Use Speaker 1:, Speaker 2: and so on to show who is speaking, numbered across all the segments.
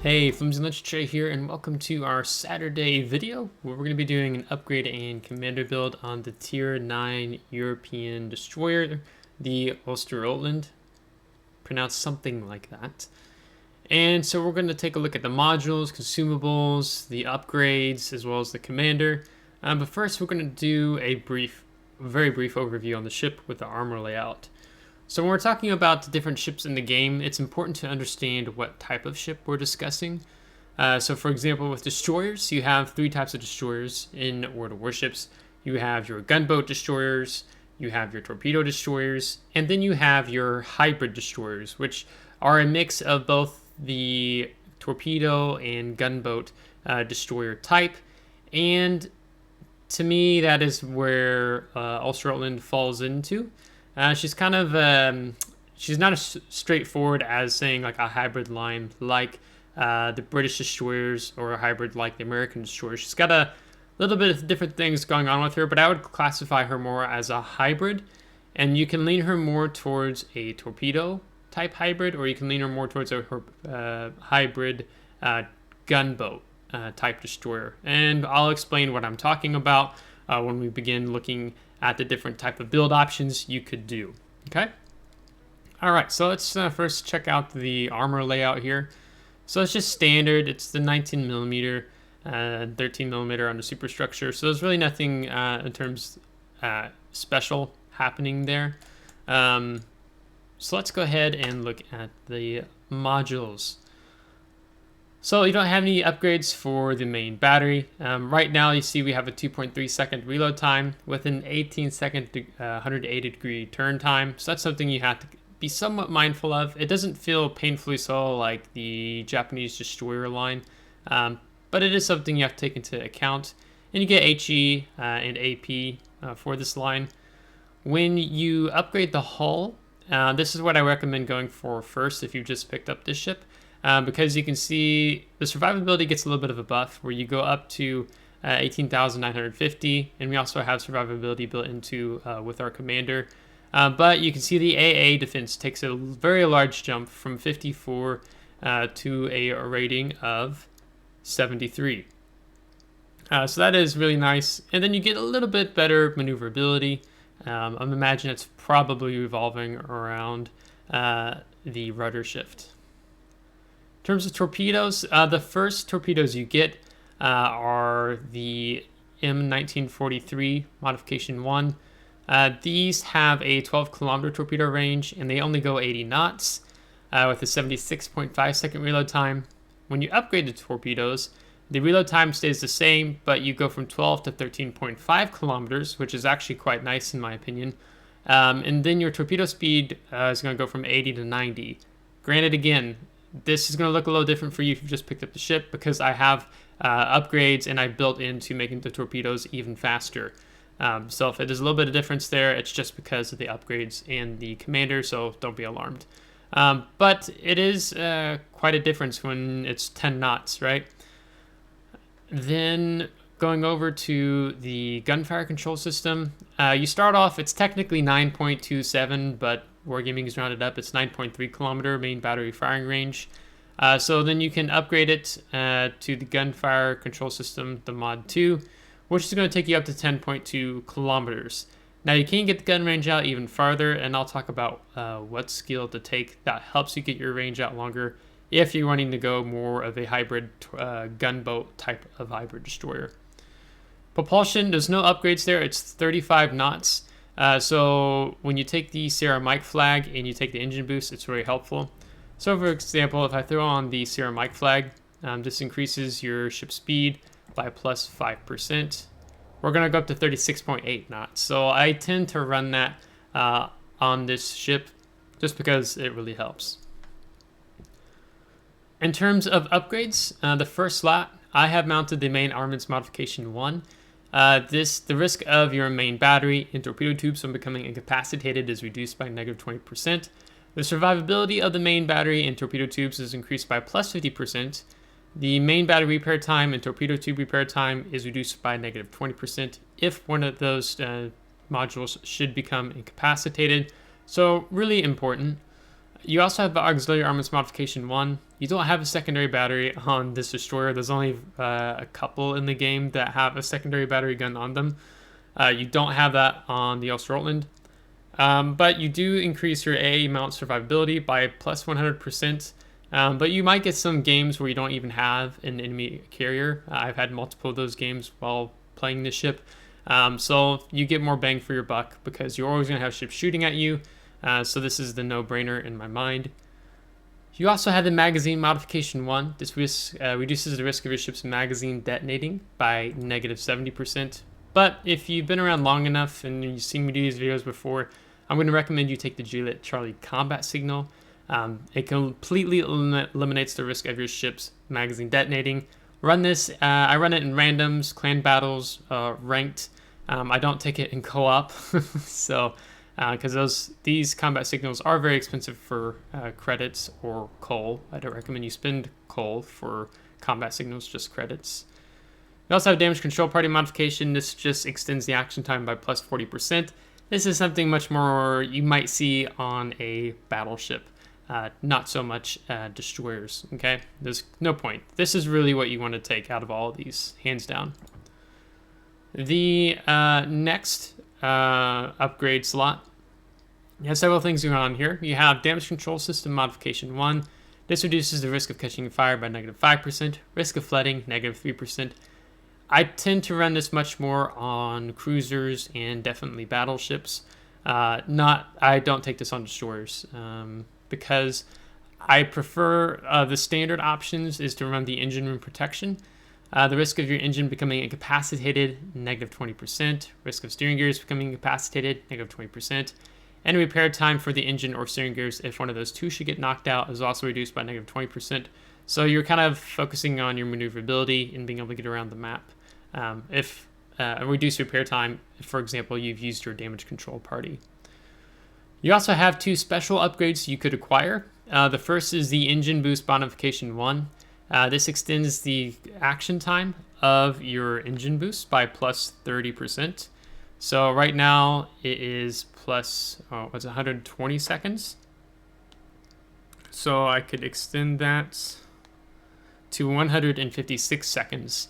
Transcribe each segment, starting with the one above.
Speaker 1: Hey, FlimsyLunchTray here, and welcome to our Saturday video where we're going to be doing an upgrade and commander build on the Tier 9 European destroyer, the Östergötland, pronounced something like that. And so we're going to take a look at the modules, consumables, the upgrades, as well as the commander. But first, we're going to do a very brief overview on the ship with the armor layout. So when we're talking about the different ships in the game, it's important to understand what type of ship we're discussing. So for example, with destroyers, you have three types of destroyers in World of Warships. You have your gunboat destroyers, you have your torpedo destroyers, and then you have your hybrid destroyers, which are a mix of both the torpedo and gunboat destroyer type. And to me, that is where Östergötland falls into. She's kind of, she's not as straightforward as saying like a hybrid line like the British destroyers or a hybrid like the American destroyers. She's got a little bit of different things going on with her, but I would classify her more as a hybrid. And you can lean her more towards a torpedo type hybrid, or you can lean her more towards a hybrid gunboat type destroyer. And I'll explain what I'm talking about when we begin looking at the different type of build options you could do. Okay. All right. So let's first check out the armor layout here. So it's just standard. It's the 19 millimeter, 13 millimeter on the superstructure. So there's really nothing in terms special happening there. So let's go ahead and look at the modules. So you don't have any upgrades for the main battery. Right now you see we have a 2.3 second reload time with an 18 second 180 degree turn time. So that's something you have to be somewhat mindful of. It doesn't feel painfully so like the Japanese destroyer line, but it is something you have to take into account. And you get HE and AP for this line. When you upgrade the hull, this is what I recommend going for first if you've just picked up this ship. Because you can see the survivability gets a little bit of a buff where you go up to 18,950, and we also have survivability built into with our commander. But you can see the AA defense takes a very large jump from 54 to a rating of 73. So that is really nice. And then you get a little bit better maneuverability. I imagine it's probably revolving around the rudder shift. In terms of torpedoes, the first torpedoes you get are the M1943 Modification 1. These have a 12 kilometer torpedo range, and they only go 80 knots with a 76.5 second reload time. When you upgrade the torpedoes, the reload time stays the same, but you go from 12 to 13.5 kilometers, which is actually quite nice in my opinion. And then your torpedo speed is going to go from 80 to 90. Granted, again, this is going to look a little different for you if you just picked up the ship, because I have upgrades and I built into making the torpedoes even faster. So if there's a little bit of difference there, it's just because of the upgrades and the commander, so don't be alarmed. But it is quite a difference when it's 10 knots, right? Then going over to the gunfire control system, you start off, it's technically 9.27, but Wargaming is rounded up. It's 9.3 kilometer main battery firing range. So then you can upgrade it to the gunfire control system, the Mod 2, which is going to take you up to 10.2 kilometers. Now you can get the gun range out even farther, and I'll talk about what skill to take that helps you get your range out longer if you're wanting to go more of a hybrid gunboat type of hybrid destroyer. Propulsion, there's no upgrades there. It's 35 knots. So when you take the Sierra Mike flag and you take the engine boost, it's very helpful. So for example, if I throw on the Sierra Mike flag, this increases your ship speed by plus 5%. We're going to go up to 36.8 knots. So I tend to run that on this ship just because it really helps. In terms of upgrades, the first slot, I have mounted the main armaments modification 1. The risk of your main battery and torpedo tubes from becoming incapacitated is reduced by negative 20%. The survivability of the main battery and torpedo tubes is increased by plus 50%. The main battery repair time and torpedo tube repair time is reduced by negative 20% if one of those modules should become incapacitated. So really important. You also have the Auxiliary Armaments Modification 1. You don't have a secondary battery on this destroyer. There's only a couple in the game that have a secondary battery gun on them. You don't have that on the Östergötland. But you do increase your AA mount survivability by plus 100%. But you might get some games where you don't even have an enemy carrier. I've had multiple of those games while playing this ship. So you get more bang for your buck because you're always going to have ships shooting at you. So this is the no-brainer in my mind. You also have the magazine modification 1. This reduces the risk of your ship's magazine detonating by negative 70%. But if you've been around long enough and you've seen me do these videos before, I'm going to recommend you take the Juliet Charlie combat signal. It completely eliminates the risk of your ship's magazine detonating. Run this. I run it in randoms, clan battles, ranked. I don't take it in co-op, so because these combat signals are very expensive for credits or coal. I don't recommend you spend coal for combat signals, just credits. We also have damage control party modification. This just extends the action time by plus 40%. This is something much more you might see on a battleship. Not so much destroyers, okay? There's no point. This is really what you want to take out of all of these, hands down. The next upgrade slot, you have several things going on here. You have damage control system modification 1. This reduces the risk of catching fire by negative 5%, risk of flooding, negative 3%. I tend to run this much more on cruisers and definitely battleships. I don't take this on destroyers. Because I prefer the standard options is to run the engine room protection. The risk of your engine becoming incapacitated, negative 20%. Risk of steering gears becoming incapacitated, negative 20%. And repair time for the engine or steering gears, if one of those two should get knocked out, is also reduced by negative 20%. So you're kind of focusing on your maneuverability and being able to get around the map. If a reduced repair time, for example, you've used your damage control party. You also have 2 special upgrades you could acquire. The first is the engine boost modification 1. This extends the action time of your engine boost by plus 30%. So right now it is plus 120 seconds. So I could extend that to 156 seconds.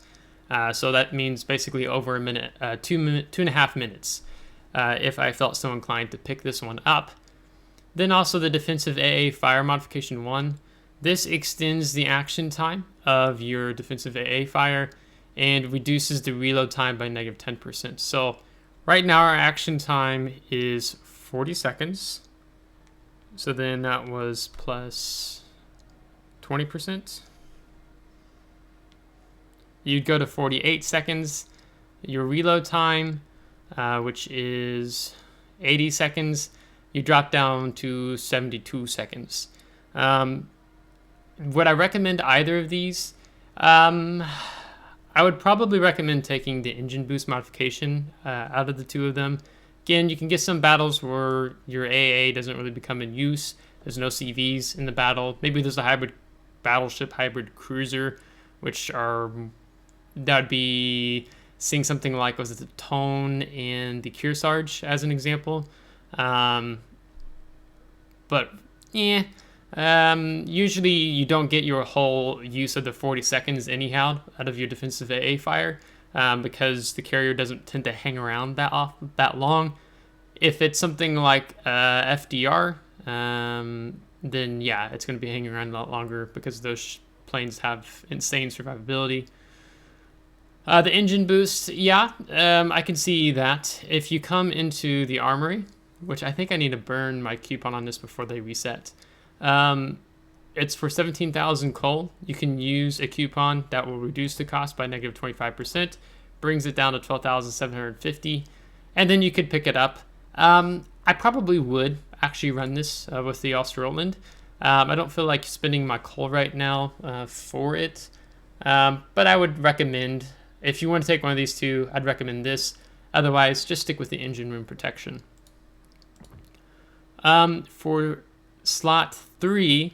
Speaker 1: So that means basically over a minute, 2.5 minutes. If I felt so inclined to pick this one up. Then also the defensive AA fire modification 1. This extends the action time of your defensive AA fire and reduces the reload time by negative 10%. So right now our action time is 40 seconds. So then that was plus 20%. You'd go to 48 seconds. Your reload time, which is 80 seconds, you drop down to 72 seconds. Would I recommend either of these? I would probably recommend taking the engine boost modification out of the 2 of them. Again, you can get some battles where your AA doesn't really become in use. There's no CVs in the battle. Maybe there's a hybrid battleship, hybrid cruiser, which that'd be seeing something like, was it the Tone and the Kearsarge as an example. Usually you don't get your whole use of the 40 seconds anyhow out of your defensive AA fire, because the carrier doesn't tend to hang around that long. If it's something like FDR, then yeah, it's going to be hanging around a lot longer because those planes have insane survivability. The engine boost, yeah, I can see that. If you come into the armory, which I think I need to burn my coupon on this before they reset. It's for 17,000 coal. You can use a coupon that will reduce the cost by negative 25%, brings it down to 12,750, and then you could pick it up. I probably would actually run this with the Östergötland. I don't feel like spending my coal right now for it, but I would recommend, if you want to take one of these 2, I'd recommend this. Otherwise, just stick with the engine room protection. For slot 3,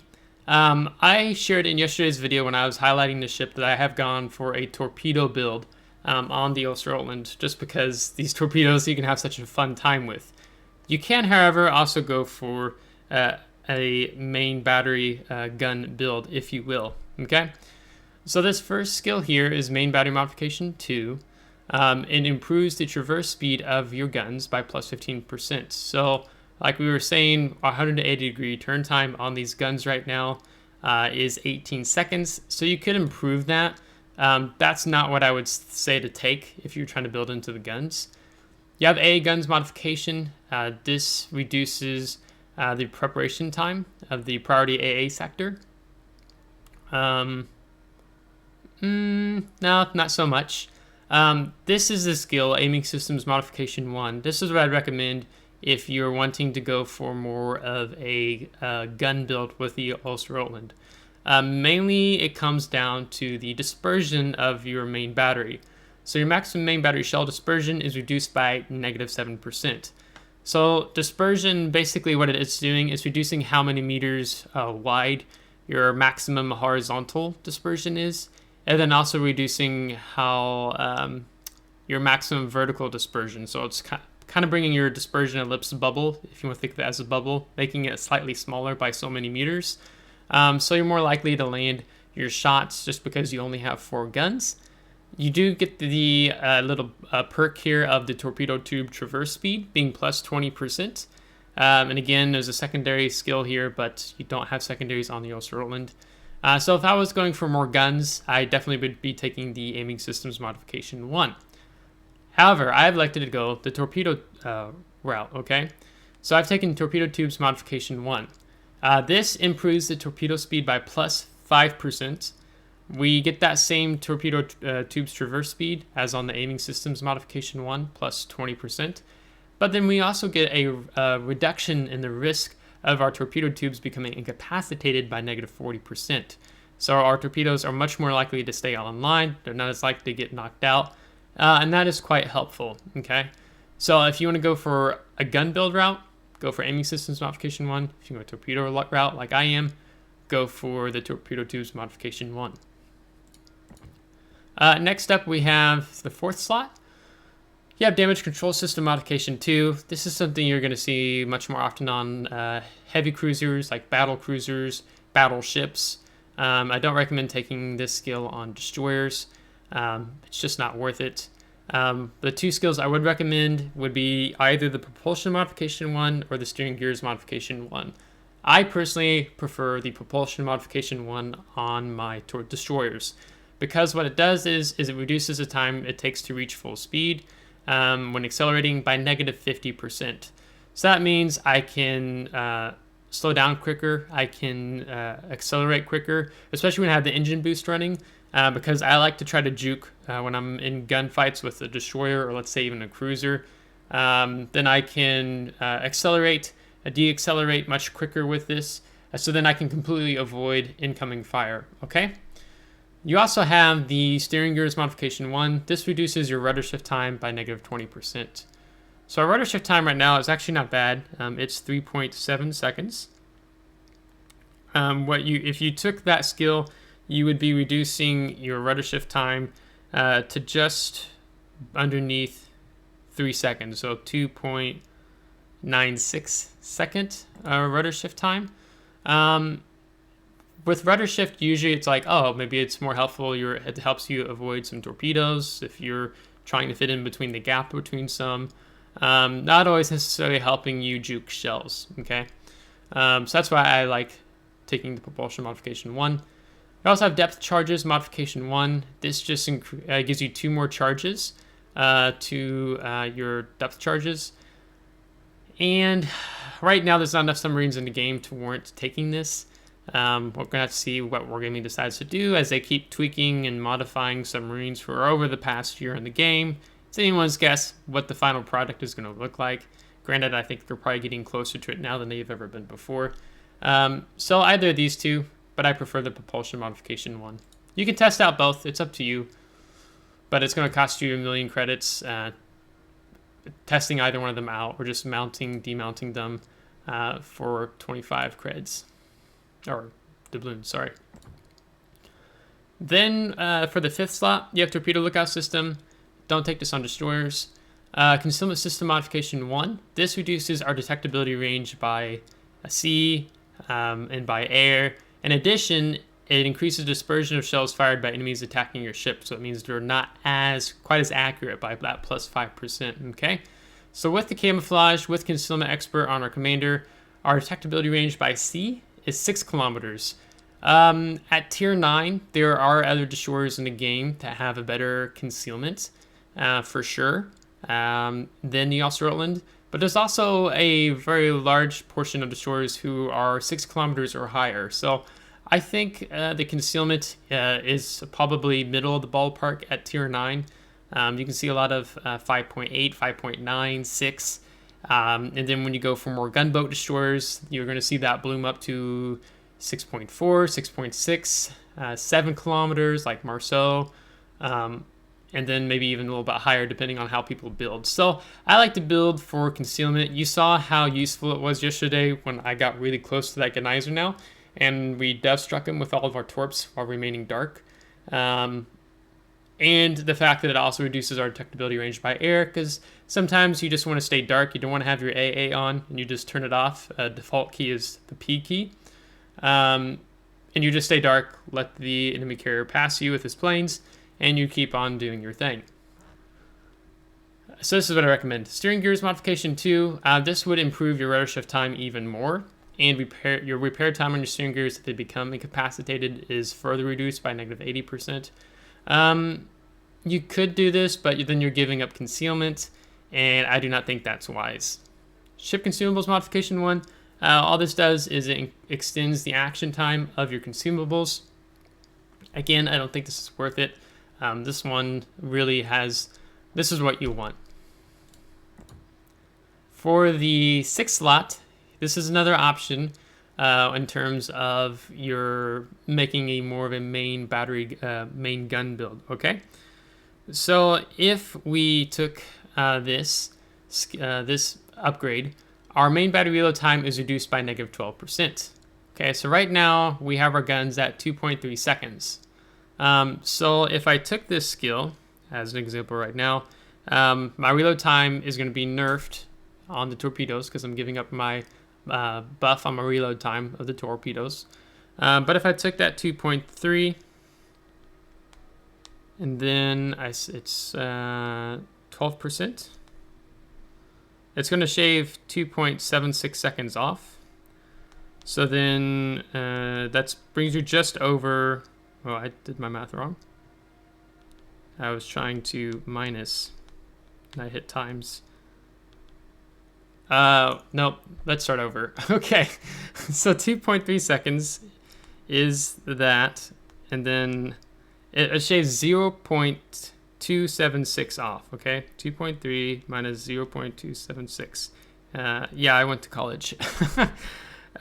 Speaker 1: I shared in yesterday's video when I was highlighting the ship that I have gone for a torpedo build on the Östergötland, just because these torpedoes you can have such a fun time with. You can, however, also go for a main battery gun build, if you will. Okay, so this first skill here is main battery modification 2. It improves the traverse speed of your guns by plus 15%. So like we were saying, 180-degree turn time on these guns right now is 18 seconds. So you could improve that. That's not what I would say to take if you're trying to build into the guns. You have A guns modification. This reduces the preparation time of the priority AA sector. No, not so much. This is the skill, aiming systems modification 1. This is what I'd recommend if you're wanting to go for more of a gun build with the Östergötland. Mainly it comes down to the dispersion of your main battery. So your maximum main battery shell dispersion is reduced by -7%. So dispersion, basically what it is doing is reducing how many meters wide your maximum horizontal dispersion is, and then also reducing how your maximum vertical dispersion. So it's kind of bringing your dispersion ellipse bubble, if you want to think of it as a bubble, making it slightly smaller by so many meters. So you're more likely to land your shots just because you only have 4 guns. You do get the little perk here of the torpedo tube traverse speed being plus 20%. And again, there's a secondary skill here, but you don't have secondaries on the Östergötland. So if I was going for more guns, I definitely would be taking the aiming systems modification 1. However, I've elected to go the torpedo route, okay? So I've taken torpedo tubes modification 1. This improves the torpedo speed by plus 5%. We get that same torpedo tubes traverse speed as on the aiming systems modification 1, plus 20%. But then we also get a reduction in the risk of our torpedo tubes becoming incapacitated by -40%. So our torpedoes are much more likely to stay online. They're not as likely to get knocked out. And that is quite helpful, okay? So if you want to go for a gun build route, go for aiming systems modification 1. If you go torpedo route like I am, go for the torpedo tubes modification 1. Next up, we have the 4th slot. You have damage control system modification 2. This is something you're going to see much more often on heavy cruisers like battle cruisers, battleships. I don't recommend taking this skill on destroyers. It's just not worth it. The 2 skills I would recommend would be either the propulsion modification 1 or the steering gears modification 1. I personally prefer the propulsion modification 1 on my destroyers, because what it does is it reduces the time it takes to reach full speed when accelerating by -50%. So that means I can slow down quicker, I can accelerate quicker, especially when I have the engine boost running, because I like to try to juke when I'm in gunfights with a destroyer, or let's say even a cruiser. Then I can accelerate, deaccelerate much quicker with this, so then I can completely avoid incoming fire, okay? You also have the steering gears modification 1. This reduces your rudder shift time by -20%. So our rudder shift time right now is actually not bad. It's 3.7 seconds. If you took that skill, you would be reducing your rudder shift time to just underneath 3 seconds. So 2.96 second rudder shift time. With rudder shift, usually it's like, oh, maybe it's more helpful. It helps you avoid some torpedoes if you're trying to fit in between the gap between some. Not always necessarily helping you juke shells, okay? So that's why I like taking the propulsion modification 1. You also have depth charges modification 1. This just gives you 2 more charges to your depth charges. And right now there's not enough submarines in the game to warrant taking this. We're going to have to see what Wargaming decides to do as they keep tweaking and modifying submarines for over the past year in the game. It's anyone's guess what the final product is going to look like. Granted, I think they're probably getting closer to it now than they've ever been before. So either of these 2, but I prefer the propulsion modification 1. You can test out both. It's up to you. But it's going to cost you 1,000,000 credits testing either one of them out, or just mounting, demounting them for 25 creds. Or doubloons, sorry. Then for the 5th slot, you have torpedo lookout system. Don't take this on destroyers. Concealment system modification 1. This reduces our detectability range by a C, and by air. In addition, it increases dispersion of shells fired by enemies attacking your ship, so it means they're not quite as accurate by that plus 5%, okay? So with the camouflage, with Concealment Expert on our commander, our detectability range by sea is 6 kilometers. At tier 9, there are other destroyers in the game that have a better concealment, for sure, than the Östergötland. But there's also a very large portion of destroyers who are 6 kilometers or higher. So I think the concealment is probably middle of the ballpark at tier 9. You can see a lot of 5.8, 5.9, 6. And then when you go for more gunboat destroyers, you're going to see that bloom up to 6.4, 6.6, 7 kilometers like Marceau. And then maybe even a little bit higher depending on how people build. So I like to build for concealment. You saw how useful it was yesterday when I got really close to that Geyser now, and we dev struck him with all of our torps while remaining dark. And the fact that it also reduces our detectability range by air, because sometimes you just want to stay dark. You don't want to have your AA on, and you just turn it off. Default key is the P key. And you just stay dark, let the enemy carrier pass you with his planes, and you keep on doing your thing. So this is what I recommend. Steering gears modification 2. This would improve your rudder shift time even more, and your repair time on your steering gears if they become incapacitated is further reduced by negative 80%. You could do this, but then you're giving up concealment, and I do not think that's wise. Ship Consumables modification 1. All this does is it extends the action time of your consumables. Again, I don't think this is worth it. This one really this is what you want. For the 6th slot, this is another option in terms of you're making more of a main main gun build, okay? So if we took this upgrade, our main battery reload time is reduced by negative 12%. Okay, so right now we have our guns at 2.3 seconds. So if I took this skill as an example right now, my reload time is going to be nerfed on the torpedoes because I'm giving up my buff on my reload time of the torpedoes. But if I took that 2.3 and then it's 12%, it's going to shave 2.76 seconds off. So then that brings you just over. Oh, I did my math wrong. I was trying to minus, and I hit times. Nope, let's start over. Okay, so 2.3 seconds is that, and then it shaves 0.276 off, okay? 2.3 minus 0.276. Yeah, I went to college.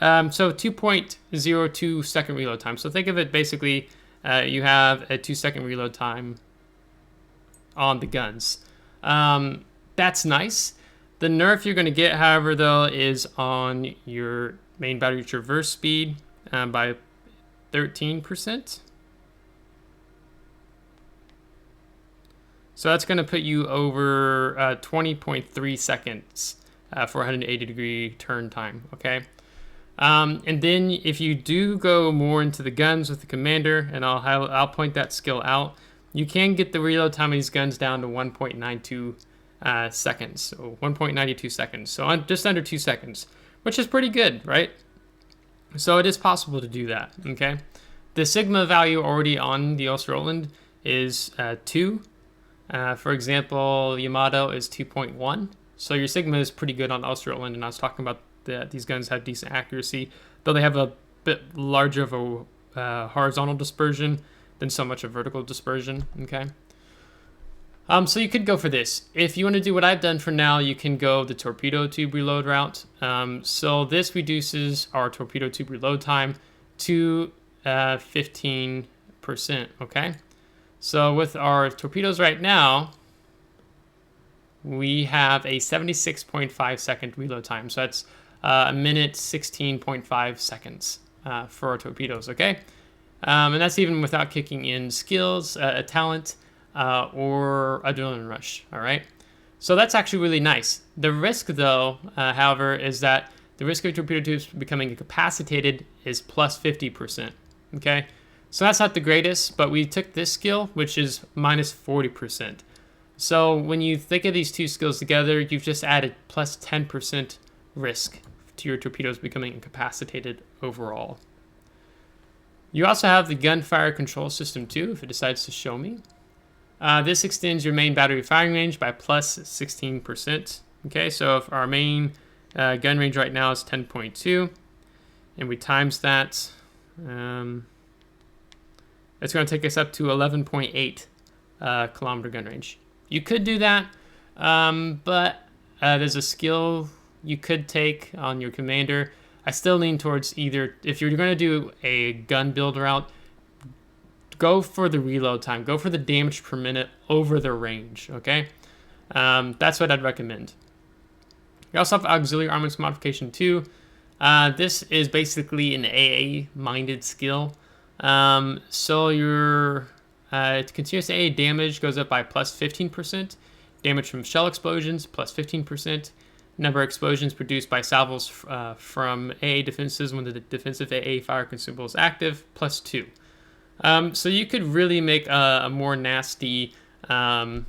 Speaker 1: So 2.02 second reload time. So think of it basically, you have a 2-second reload time on the guns. That's nice. The nerf you're going to get, however, though, is on your main battery traverse speed by 13%. So that's going to put you over 20.3 seconds for 180 degree turn time, okay? And then if you do go more into the guns with the commander, and I'll point that skill out, you can get the reload time of these guns down to 1.92 seconds, so 1.92 seconds, so just under 2 seconds, which is pretty good, right? So it is possible to do that, okay? The sigma value already on the Östergötland is 2. For example, Yamato is 2.1. So your sigma is pretty good on Östergötland, and I was talking about that these guns have decent accuracy, though they have a bit larger of a horizontal dispersion than so much a vertical dispersion, okay? So you could go for this. If you want to do what I've done for now, you can go the torpedo tube reload route. So this reduces our torpedo tube reload time to 15%, okay? So with our torpedoes right now, we have a 76.5 second reload time. So that's a minute 16.5 seconds for our torpedoes, okay? And that's even without kicking in skills, a talent, or adrenaline rush, all right? So that's actually really nice. The risk, though, however, is that the risk of torpedo tubes becoming incapacitated is plus 50%. Okay, so that's not the greatest, but we took this skill, which is minus 40%. So when you think of these two skills together, you've just added plus 10% risk to your torpedoes becoming incapacitated overall. You also have the gunfire control system too, if it decides to show me. This extends your main battery firing range by plus 16%. Okay, so if our main gun range right now is 10.2, and we times that, it's going to take us up to 11.8 kilometer gun range. You could do that, but there's a skill you could take on your commander. I still lean towards either, if you're going to do a gun build route, go for the reload time. Go for the damage per minute over the range, okay? That's what I'd recommend. You also have auxiliary armaments modification 2. This is basically an AA-minded skill. So your continuous AA damage goes up by plus 15%. Damage from shell explosions, plus 15%. Number of explosions produced by salvos from AA defenses when the defensive AA fire consumable is active, plus 2. So you could really make a more nasty AA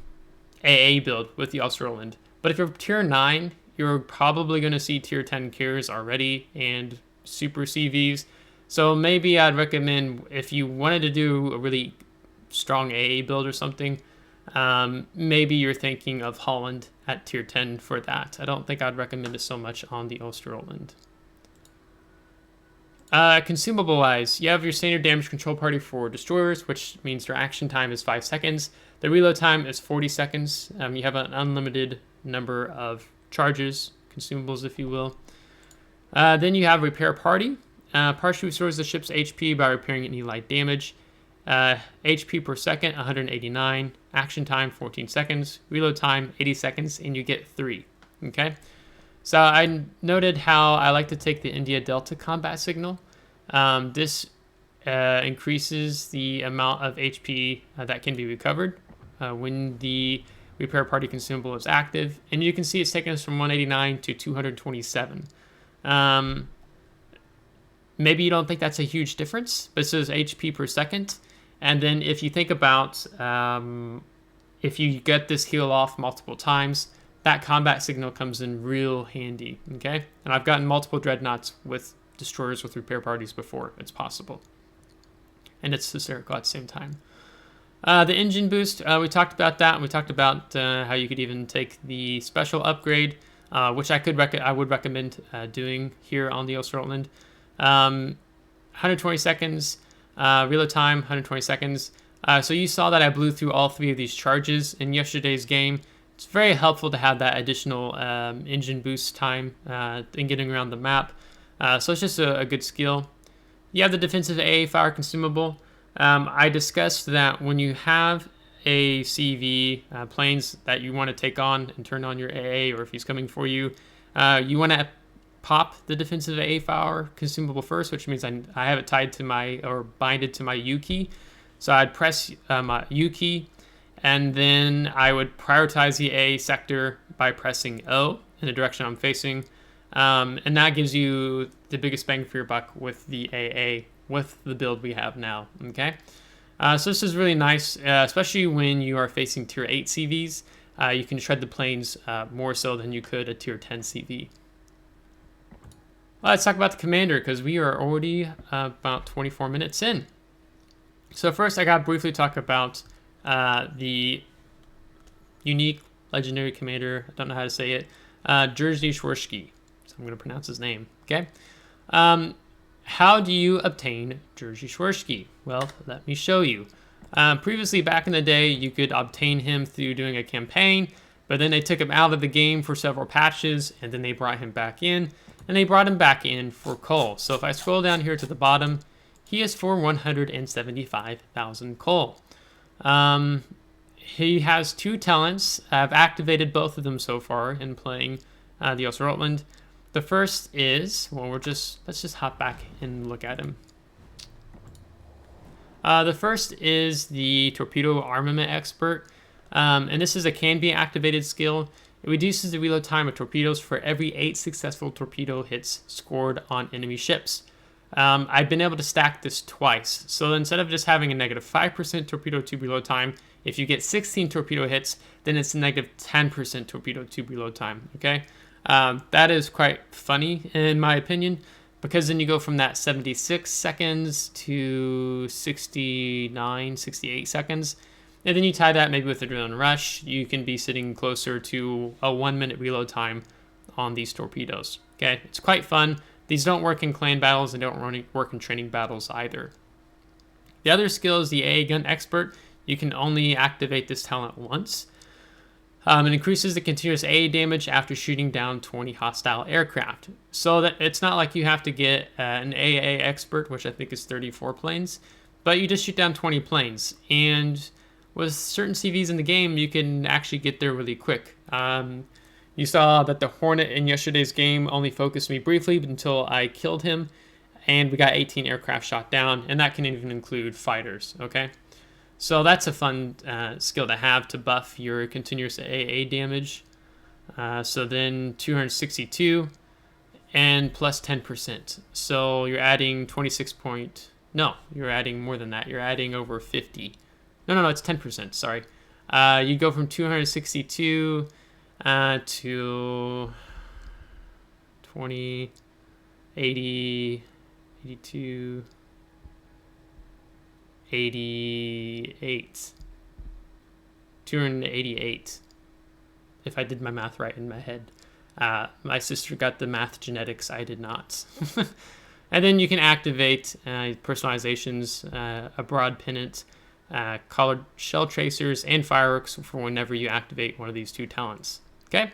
Speaker 1: build with the Östergötland. But if you're tier 9, you're probably going to see tier 10 cures already and super CVs. So maybe I'd recommend, if you wanted to do a really strong AA build or something, maybe you're thinking of Holland at tier 10 for that. I don't think I'd recommend it so much on the Östergötland. Consumable wise, you have your standard damage control party for destroyers, which means their action time is 5 seconds. The reload time is 40 seconds. You have an unlimited number of charges, consumables if you will. Then you have repair party. Partially restores the ship's HP by repairing any light damage. HP per second, 189. Action time, 14 seconds. Reload time, 80 seconds, and you get 3. Okay? So I noted how I like to take the India Delta combat signal. This increases the amount of HP that can be recovered when the repair party consumable is active. And you can see it's taking us from 189 to 227. Maybe you don't think that's a huge difference, but it says HP per second. And then if you think about if you get this heal off multiple times, that combat signal comes in real handy, okay? And I've gotten multiple dreadnoughts with destroyers with repair parties before. It's possible. And it's hysterical at the same time. The engine boost, we talked about that. And we talked about how you could even take the special upgrade, which I would recommend doing here on the Östergötland. 120 seconds, reload time, 120 seconds. So you saw that I blew through all 3 of these charges in yesterday's game. It's very helpful to have that additional engine boost time in getting around the map. So it's just a good skill. You have the defensive AA fire consumable. I discussed that when you have a CV planes that you want to take on and turn on your AA, or if he's coming for you, you want to pop the defensive AA fire consumable first, which means I have it tied to my, or binded to my U key. So I'd press my U key, and then I would prioritize the A sector by pressing O in the direction I'm facing. And that gives you the biggest bang for your buck with the AA, with the build we have now, okay? So this is really nice, especially when you are facing tier 8 CVs. You can shred the planes more so than you could a tier 10 CV. Well, let's talk about the commander, because we are already about 24 minutes in. So first, I got to briefly talk about the unique legendary commander. I don't know how to say it. Jerzy Ҭwirski. So I'm going to pronounce his name. Okay. How do you obtain Jerzy Ţwirski? Well, let me show you. Previously, back in the day, you could obtain him through doing a campaign, but then they took him out of the game for several patches, and then they brought him back in, and they brought him back in for coal. So if I scroll down here to the bottom, he is for 175,000 coal. He has 2 talents. I've activated both of them so far in playing the Östergötland. The first is, well, let's just hop back and look at him. The first is the Torpedo Armament Expert, and this is a can-be activated skill. It reduces the reload time of torpedoes for every 8 successful torpedo hits scored on enemy ships. I've been able to stack this twice. So instead of just having a negative 5% torpedo tube reload time, if you get 16 torpedo hits, then it's a negative 10% torpedo tube reload time, okay? That is quite funny in my opinion, because then you go from that 76 seconds to 69, 68 seconds. And then you tie that maybe with Adrenaline Rush, you can be sitting closer to a 1-minute reload time on these torpedoes, okay? It's quite fun. These don't work in clan battles and don't work in training battles either. The other skill is the AA Gun Expert. You can only activate this talent once. It increases the continuous AA damage after shooting down 20 hostile aircraft. So that it's not like you have to get an AA Expert, which I think is 34 planes, but you just shoot down 20 planes. And with certain CVs in the game, you can actually get there really quick. You saw that the Hornet in yesterday's game only focused me briefly until I killed him, and we got 18 aircraft shot down, and that can even include fighters, okay? So that's a fun skill to have to buff your continuous AA damage. So then 262 and plus 10%. So you're adding 26 point, no, you're adding more than that. You're adding over 50. No, it's 10%, sorry. You go from 262 to 20, 80, 82, 88, 288, if I did my math right in my head. My sister got the math genetics, I did not. And then you can activate personalizations, a broad pennant, colored shell tracers, and fireworks for whenever you activate one of these two talents. Okay.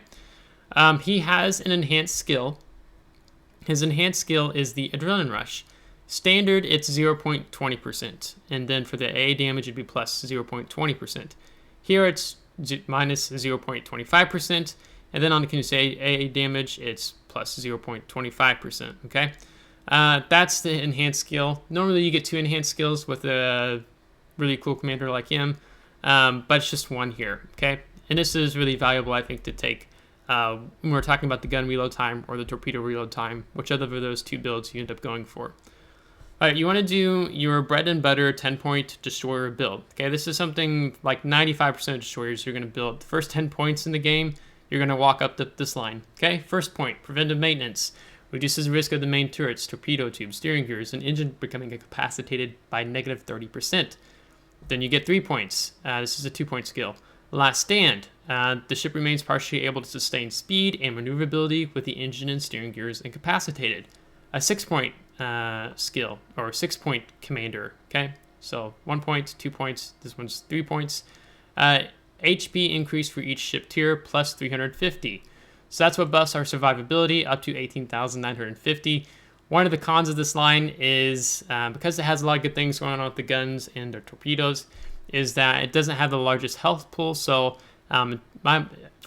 Speaker 1: He has an enhanced skill. His enhanced skill is the Adrenaline Rush. Standard, it's 0.20%, and then for the AA damage, it'd be plus 0.20%. Here, it's minus 0.25%, and then on the continuous AA damage, it's plus 0.25%, okay? That's the enhanced skill. Normally, you get 2 enhanced skills with a really cool commander like him, but it's just 1 here, okay? And this is really valuable, I think, to take when we're talking about the gun reload time or the torpedo reload time, whichever of those 2 builds you end up going for. All right, you want to do your bread and butter 10-point destroyer build. Okay, this is something like 95% of destroyers you're going to build. The first 10 points in the game, you're going to walk up this line. Okay, first point, preventive maintenance. Reduces the risk of the main turrets, torpedo tubes, steering gears, and engine becoming incapacitated by negative 30%. Then you get 3 points. This is a 2-point skill. Last stand. The ship remains partially able to sustain speed and maneuverability with the engine and steering gears incapacitated. A 6-point skill, or 6-point commander, okay? So 1 point, 2 points, this one's 3 points. HP increase for each ship tier, plus 350. So that's what buffs our survivability, up to 18,950. One of the cons of this line is, because it has a lot of good things going on with the guns and the torpedoes, is that it doesn't have the largest health pool, so for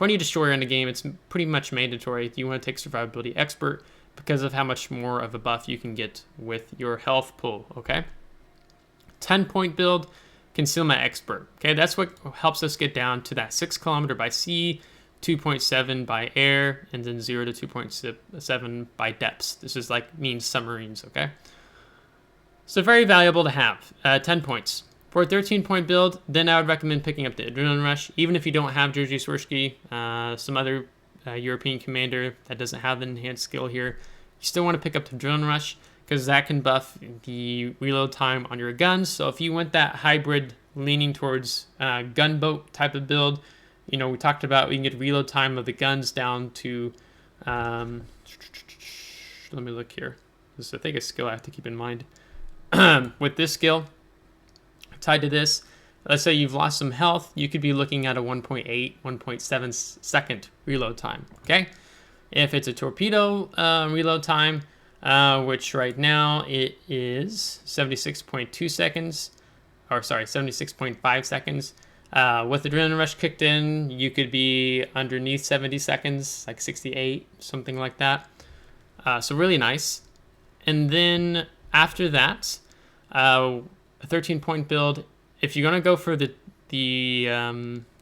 Speaker 1: any destroyer in the game, it's pretty much mandatory. You want to take Survivability Expert, because of how much more of a buff you can get with your health pool, okay? 10-point build, Concealment Expert, okay? That's what helps us get down to that 6 kilometer by sea, 2.7 by air, and then 0 to 2.7 by depths. This is like means submarines, okay? So very valuable to have, 10 points. For a 13-point build, then I would recommend picking up the Adrenaline Rush, even if you don't have Jerzy Ţwirski, some other European commander that doesn't have an enhanced skill here. You still want to pick up the Adrenaline Rush because that can buff the reload time on your guns. So if you want that hybrid leaning towards gunboat type of build, you know, we talked about we can get reload time of the guns down to, let me look here. This is, I think, a skill I have to keep in mind. With this skill, tied to this, let's say you've lost some health, you could be looking at a 1.8, 1.7 second reload time, okay? If it's a torpedo reload time, which right now it is 76.2 seconds, or sorry, 76.5 seconds. With Adrenaline Rush kicked in, you could be underneath 70 seconds, like 68, something like that. So really nice. And then after that, a 13-point build. If you're gonna go for the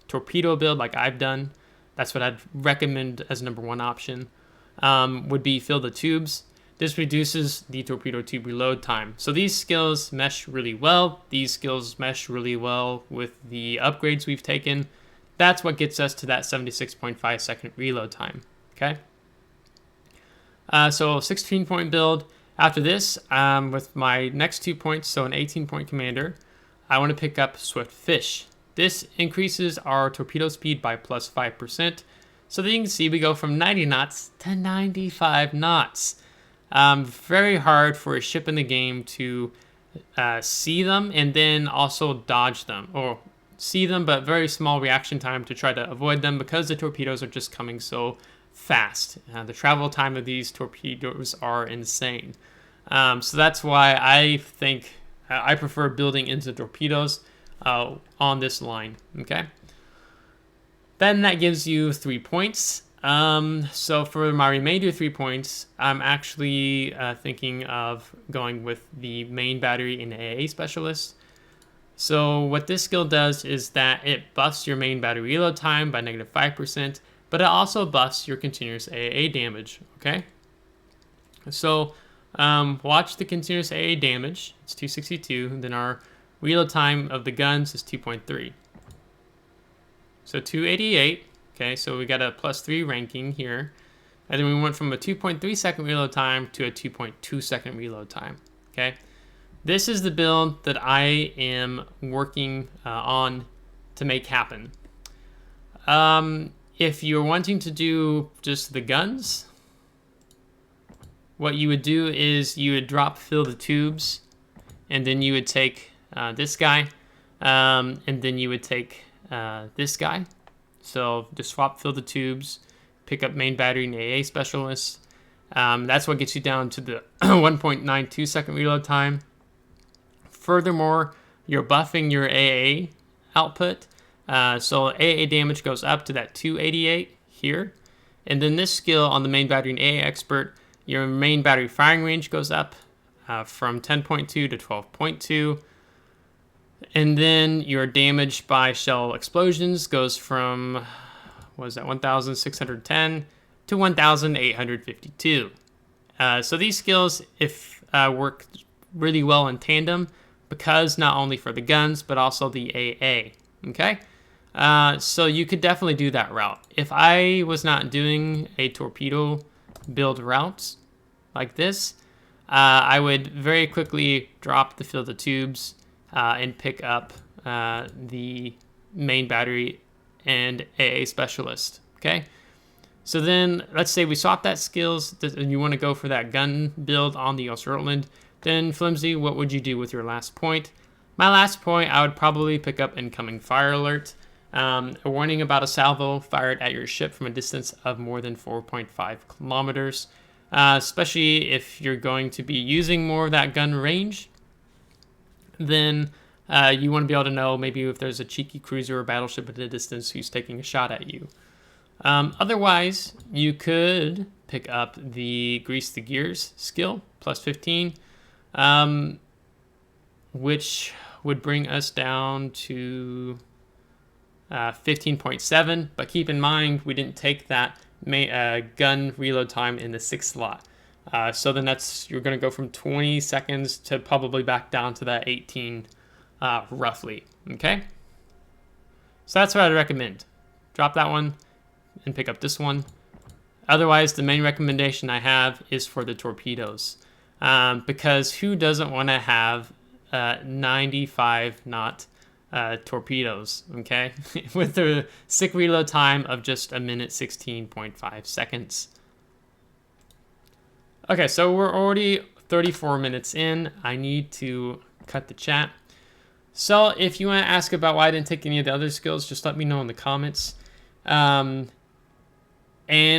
Speaker 1: torpedo build like I've done, that's what I'd recommend as number one option, would be fill the tubes. This reduces the torpedo tube reload time. So these skills mesh really well. These skills mesh really well with the upgrades we've taken. That's what gets us to that 76.5 second reload time, okay? So 16-point build. After this, with my next 2 points, so an 18-point commander, I want to pick up Swift Fish. This increases our torpedo speed by plus 5%. So that you can see we go from 90 knots to 95 knots. Very hard for a ship in the game to see them and then also dodge them, or see them but very small reaction time to try to avoid them because the torpedoes are just coming so fast. The travel time of these torpedoes are insane. So that's why I think I prefer building into torpedoes on this line. Okay. Then that gives you 3 points. So for my remainder 3 points, I'm actually thinking of going with the main battery and AA specialist. So what this skill does is that it buffs your main battery reload time by -5%, but it also buffs your continuous AA damage, okay? So watch the continuous AA damage, it's 262, then our reload time of the guns is 2.3. So 288, okay, so we got a +3 ranking here. And then we went from a 2.3 second reload time to a 2.2 second reload time, okay? This is the build that I am working on to make happen. If you're wanting to do just the guns, what you would do is you would drop fill the tubes, and then you would take this guy, and then you would take this guy. So just swap fill the tubes, pick up main battery and AA specialist. That's what gets you down to the 1.92 second reload time. Furthermore, you're buffing your AA output. So AA damage goes up to that 288 here. And then this skill on the main battery and AA expert, your main battery firing range goes up from 10.2 to 12.2. And then your damage by shell explosions goes from, what is that, 1,610 to 1,852. So these skills work really well in tandem, because not only for the guns, but also the AA, okay? So you could definitely do that route. If I was not doing a torpedo build route like this, I would very quickly drop the fill the tubes and pick up the main battery and AA specialist, okay? So then let's say we swap that skills and you want to go for that gun build on the Östergötland. Then Flimsy, what would you do with your last point? My last point, I would probably pick up incoming fire alert. A warning about a salvo fired at your ship from a distance of more than 4.5 kilometers. Especially if you're going to be using more of that gun range, then you want to be able to know maybe if there's a cheeky cruiser or battleship at a distance who's taking a shot at you. Otherwise, you could pick up the Grease the Gears skill, +15, which would bring us down to 15.7, but keep in mind we didn't take that gun reload time in the 6th slot. So then you're going to go from 20 seconds to probably back down to that 18 roughly, okay? So that's what I'd recommend. Drop that one and pick up this one. Otherwise, the main recommendation I have is for the torpedoes, because who doesn't want to have 95 knot torpedoes, okay? With a sick reload time of just 1:16.5 seconds. Okay, so we're already 34 minutes in. I need to cut the chat. So if you want to ask about why I didn't take any of the other skills, just let me know in the comments. And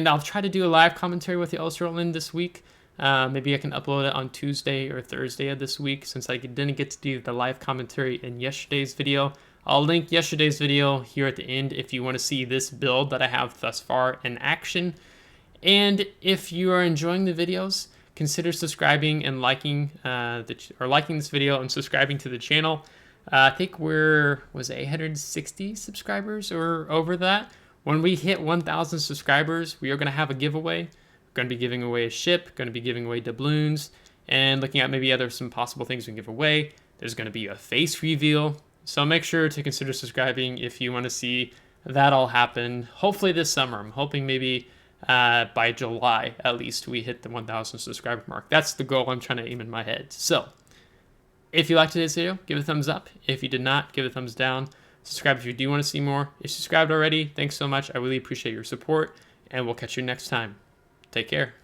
Speaker 1: I'll try to do a live commentary with the Östergötland this week. Maybe I can upload it on Tuesday or Thursday of this week, since I didn't get to do the live commentary in yesterday's video. I'll link yesterday's video here at the end if you want to see this build that I have thus far in action. And if you are enjoying the videos, consider subscribing and liking this video and subscribing to the channel. I think was 860 subscribers or over that. When we hit 1,000 subscribers, we are going to have a giveaway. We're going to be giving away a ship, going to be giving away doubloons, and looking at maybe some possible things we can give away. There's going to be a face reveal. So make sure to consider subscribing if you want to see that all happen. Hopefully this summer. I'm hoping maybe by July, at least, we hit the 1,000 subscriber mark. That's the goal I'm trying to aim in my head. So if you liked today's video, give it a thumbs up. If you did not, give it a thumbs down. Subscribe if you do want to see more. If you subscribed already, thanks so much. I really appreciate your support, and we'll catch you next time. Take care.